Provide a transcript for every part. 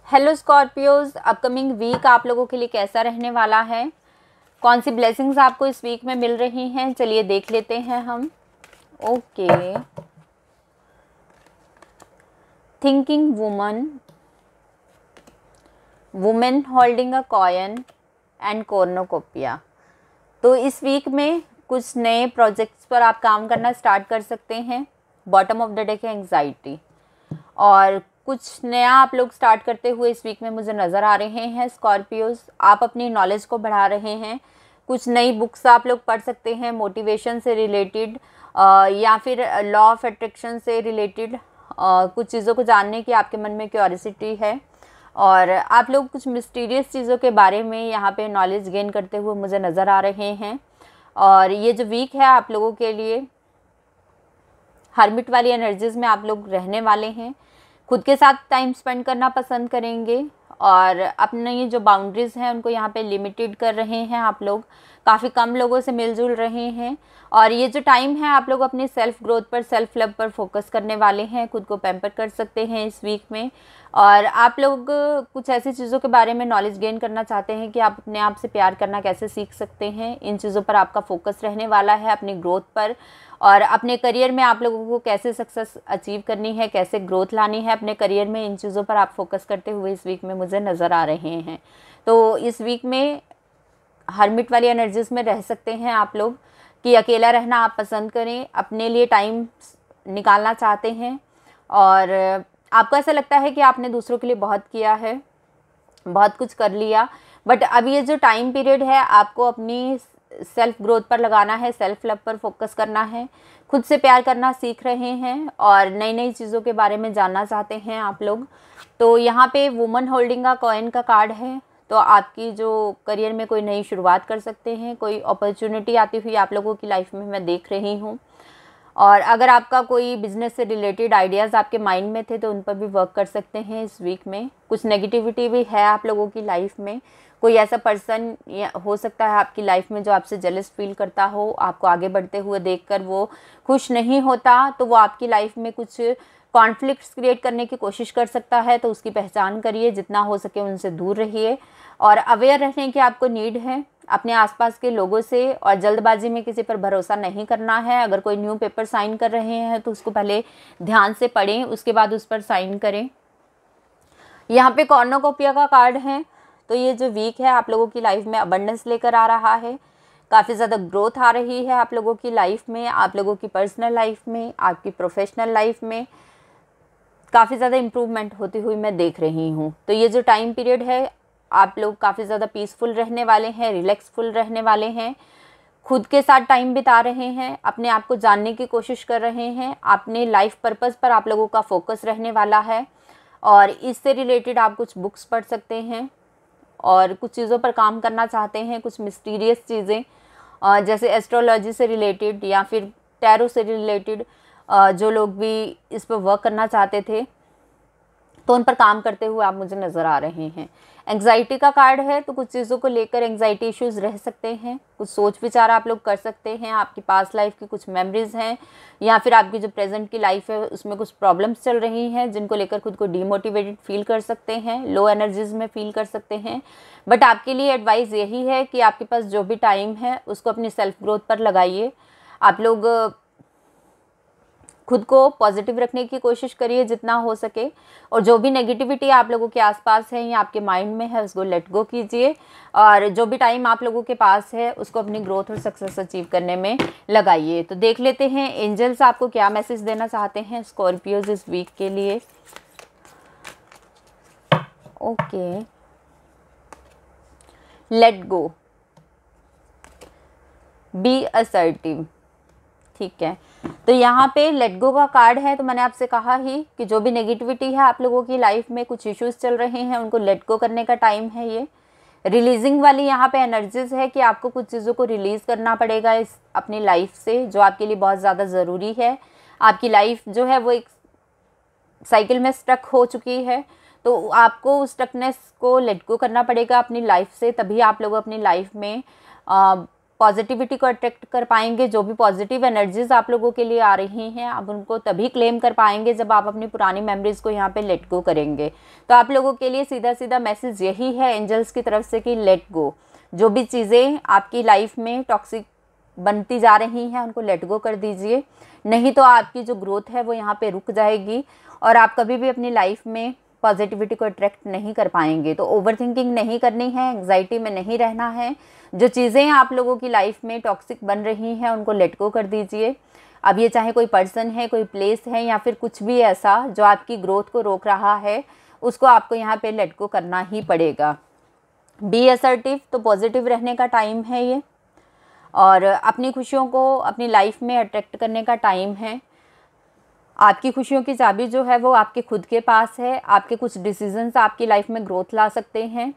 Hello Scorpios, upcoming week आप लोगों के लिए कैसा रहने वाला है, कौन सी ब्लेसिंग्स आपको इस वीक में मिल रही हैं, चलिए देख लेते हैं हम। Okay, thinking woman, women holding a coin and कॉर्नोकोपिया। तो इस वीक में कुछ नए प्रोजेक्ट्स पर आप काम करना स्टार्ट कर सकते हैं। बॉटम ऑफ द डेक है एंग्जाइटी, और कुछ नया आप लोग स्टार्ट करते हुए इस वीक में मुझे नज़र आ रहे हैं। स्कॉर्पियोज, आप अपनी नॉलेज को बढ़ा रहे हैं। कुछ नई बुक्स आप लोग पढ़ सकते हैं मोटिवेशन से रिलेटेड, या फिर लॉ ऑफ अट्रैक्शन से रिलेटेड। कुछ चीज़ों को जानने की आपके मन में क्यूरियोसिटी है, और आप लोग कुछ मिस्टीरियस चीज़ों के बारे में यहाँ पे नॉलेज गेन करते हुए मुझे नज़र आ रहे हैं। और ये जो वीक है आप लोगों के लिए हर्मिट वाली एनर्जीज में आप लोग रहने वाले हैं। खुद के साथ टाइम स्पेंड करना पसंद करेंगे, और अपने ये जो बाउंड्रीज़ हैं उनको यहाँ पे लिमिटेड कर रहे हैं। आप लोग काफ़ी कम लोगों से मिलजुल रहे हैं, और ये जो टाइम है आप लोग अपनी सेल्फ ग्रोथ पर, सेल्फ लव पर फोकस करने वाले हैं। खुद को पैम्पर कर सकते हैं इस वीक में। और आप लोग कुछ ऐसी चीज़ों के बारे में नॉलेज गेन करना चाहते हैं कि आप अपने आप से प्यार करना कैसे सीख सकते हैं। इन चीज़ों पर आपका फोकस रहने वाला है, अपनी ग्रोथ पर, और अपने करियर में आप लोगों को कैसे सक्सेस अचीव करनी है, कैसे ग्रोथ लानी है अपने करियर में, इन चीज़ों पर आप फोकस करते हुए इस वीक में मुझे नज़र आ रहे हैं। तो इस वीक में हर्मिट वाली एनर्जीज में रह सकते हैं आप लोग, कि अकेला रहना आप पसंद करें, अपने लिए टाइम निकालना चाहते हैं, और आपको ऐसा लगता है कि आपने दूसरों के लिए बहुत किया है, बहुत कुछ कर लिया, बट अब ये जो टाइम पीरियड है आपको अपनी सेल्फ ग्रोथ पर लगाना है, सेल्फ लव पर फोकस करना है। खुद से प्यार करना सीख रहे हैं, और नई नई चीज़ों के बारे में जानना चाहते हैं आप लोग। तो यहाँ पे वुमन होल्डिंग का कॉइन का कार्ड है, तो आपकी जो करियर में कोई नई शुरुआत कर सकते हैं, कोई अपॉर्चुनिटी आती हुई आप लोगों की लाइफ में मैं देख रही हूँ। और अगर आपका कोई बिजनेस से रिलेटेड आइडियाज़ आपके माइंड में थे तो उन पर भी वर्क कर सकते हैं इस वीक में। कुछ नेगेटिविटी भी है आप लोगों की लाइफ में, कोई ऐसा पर्सन हो सकता है आपकी लाइफ में जो आपसे जेलस फील करता हो, आपको आगे बढ़ते हुए देखकर वो खुश नहीं होता, तो वो आपकी लाइफ में कुछ कॉन्फ्लिक्ट्स क्रिएट करने की कोशिश कर सकता है। तो उसकी पहचान करिए, जितना हो सके उनसे दूर रहिए, और अवेयर रहने की आपको नीड है अपने आसपास के लोगों से, और जल्दबाजी में किसी पर भरोसा नहीं करना है। अगर कोई न्यू पेपर साइन कर रहे हैं तो उसको पहले ध्यान से पढ़ें, उसके बाद उस पर साइन करें। यहाँ पे कॉर्नोकोपिया का कार्ड है, तो ये जो वीक है आप लोगों की लाइफ में अबंडेंस लेकर आ रहा है। काफ़ी ज़्यादा ग्रोथ आ रही है आप लोगों की लाइफ में, आप लोगों की पर्सनल लाइफ में, आपकी प्रोफेशनल लाइफ में काफ़ी ज़्यादा इम्प्रूवमेंट होती हुई मैं देख रही हूँ। तो ये जो टाइम पीरियड है आप लोग काफ़ी ज़्यादा पीसफुल रहने वाले हैं, रिलैक्सफुल रहने वाले हैं, खुद के साथ टाइम बिता रहे हैं, अपने आप को जानने की कोशिश कर रहे हैं, अपने लाइफ पर्पस पर आप लोगों का फोकस रहने वाला है। और इससे रिलेटेड आप कुछ बुक्स पढ़ सकते हैं, और कुछ चीज़ों पर काम करना चाहते हैं, कुछ मिस्टीरियस चीज़ें जैसे एस्ट्रोलॉजी से रिलेटेड या फिर टैरो से रिलेटेड। जो लोग भी इस पर वर्क करना चाहते थे तो उन पर काम करते हुए आप मुझे नज़र आ रहे हैं। एंग्जाइटी का कार्ड है, तो कुछ चीज़ों को लेकर एंग्जाइटी इश्यूज़ रह सकते हैं, कुछ सोच विचार आप लोग कर सकते हैं, आपकी पास्ट लाइफ की कुछ मेमोरीज़ हैं, या फिर आपकी जो प्रेजेंट की लाइफ है उसमें कुछ प्रॉब्लम्स चल रही हैं जिनको लेकर खुद को डीमोटिवेटेड फील कर सकते हैं, लो एनर्जीज में फील कर सकते हैं। बट आपके लिए एडवाइस यही है कि आपके पास जो भी टाइम है उसको अपनी सेल्फ ग्रोथ पर लगाइए। आप लोग खुद को पॉजिटिव रखने की कोशिश करिए जितना हो सके, और जो भी नेगेटिविटी आप लोगों के आसपास है या आपके माइंड में है उसको लेट गो कीजिए, और जो भी टाइम आप लोगों के पास है उसको अपनी ग्रोथ और सक्सेस अचीव करने में लगाइए। तो देख लेते हैं एंजल्स आपको क्या मैसेज देना चाहते हैं स्कॉर्पियोज इस वीक के लिए। Okay, let go, be assertive, ठीक है। तो यहाँ पे लेट गो का कार्ड है, तो मैंने आपसे कहा ही कि जो भी नेगेटिविटी है आप लोगों की लाइफ में, कुछ इश्यूज चल रहे हैं, उनको लेट गो करने का टाइम है। ये रिलीजिंग वाली यहाँ पे एनर्जीज है कि आपको कुछ चीज़ों को रिलीज़ करना पड़ेगा इस अपनी लाइफ से, जो आपके लिए बहुत ज़्यादा ज़रूरी है। आपकी लाइफ जो है वो एक साइकिल में स्टक हो चुकी है, तो आपको स्टकनेस को लेट गो करना पड़ेगा अपनी लाइफ से, तभी आप लोग अपनी लाइफ में पॉजिटिविटी को अट्रैक्ट कर पाएंगे। जो भी पॉजिटिव एनर्जीज आप लोगों के लिए आ रही हैं, आप उनको तभी क्लेम कर पाएंगे जब आप अपनी पुरानी मेमोरीज को यहाँ पे लेट गो करेंगे। तो आप लोगों के लिए सीधा सीधा मैसेज यही है एंजल्स की तरफ से कि लेट गो। जो भी चीज़ें आपकी लाइफ में टॉक्सिक बनती जा रही हैं उनको लेट गो कर दीजिए, नहीं तो आपकी जो ग्रोथ है वो यहाँ पे रुक जाएगी और आप कभी भी अपनी लाइफ में पॉजिटिविटी को अट्रैक्ट नहीं कर पाएंगे। तो ओवरथिंकिंग नहीं करनी है, एंग्जाइटी में नहीं रहना है। जो चीज़ें आप लोगों की लाइफ में टॉक्सिक बन रही हैं उनको लेट गो कर दीजिए। अब ये चाहे कोई पर्सन है, कोई प्लेस है या फिर कुछ भी ऐसा जो आपकी ग्रोथ को रोक रहा है, उसको आपको यहाँ पे लेट गो करना ही पड़ेगा। बी असर्टिव, तो पॉजिटिव रहने का टाइम है ये और अपनी खुशियों को अपनी लाइफ में अट्रैक्ट करने का टाइम है। आपकी खुशियों की चाबी जो है वो आपके खुद के पास है। आपके कुछ डिसीजंस आपकी लाइफ में ग्रोथ ला सकते हैं।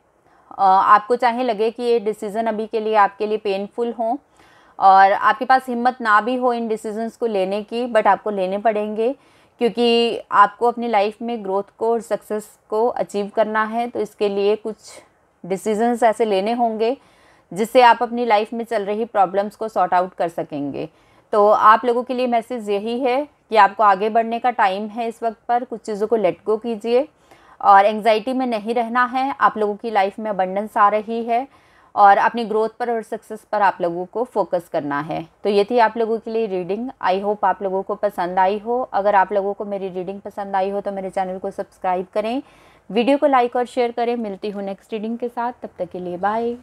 आपको चाहे लगे कि ये डिसीज़न अभी के लिए आपके लिए पेनफुल हो और आपके पास हिम्मत ना भी हो इन डिसीजंस को लेने की, बट आपको लेने पड़ेंगे क्योंकि आपको अपनी लाइफ में ग्रोथ को और सक्सेस को अचीव करना है। तो इसके लिए कुछ डिसीजंस ऐसे लेने होंगे जिससे आप अपनी लाइफ में चल रही प्रॉब्लम्स को सॉर्ट आउट कर सकेंगे। तो आप लोगों के लिए मैसेज यही है कि आपको आगे बढ़ने का टाइम है इस वक्त पर। कुछ चीज़ों को लेट गो कीजिए और एंग्जाइटी में नहीं रहना है। आप लोगों की लाइफ में अबंडेंस आ रही है और अपनी ग्रोथ पर और सक्सेस पर आप लोगों को फोकस करना है। तो ये थी आप लोगों के लिए रीडिंग। आई होप आप लोगों को पसंद आई हो। अगर आप लोगों को मेरी रीडिंग पसंद आई हो तो मेरे चैनल को सब्सक्राइब करें, वीडियो को लाइक और शेयर करें। मिलती हूँ नेक्स्ट रीडिंग के साथ, तब तक के लिए बाय।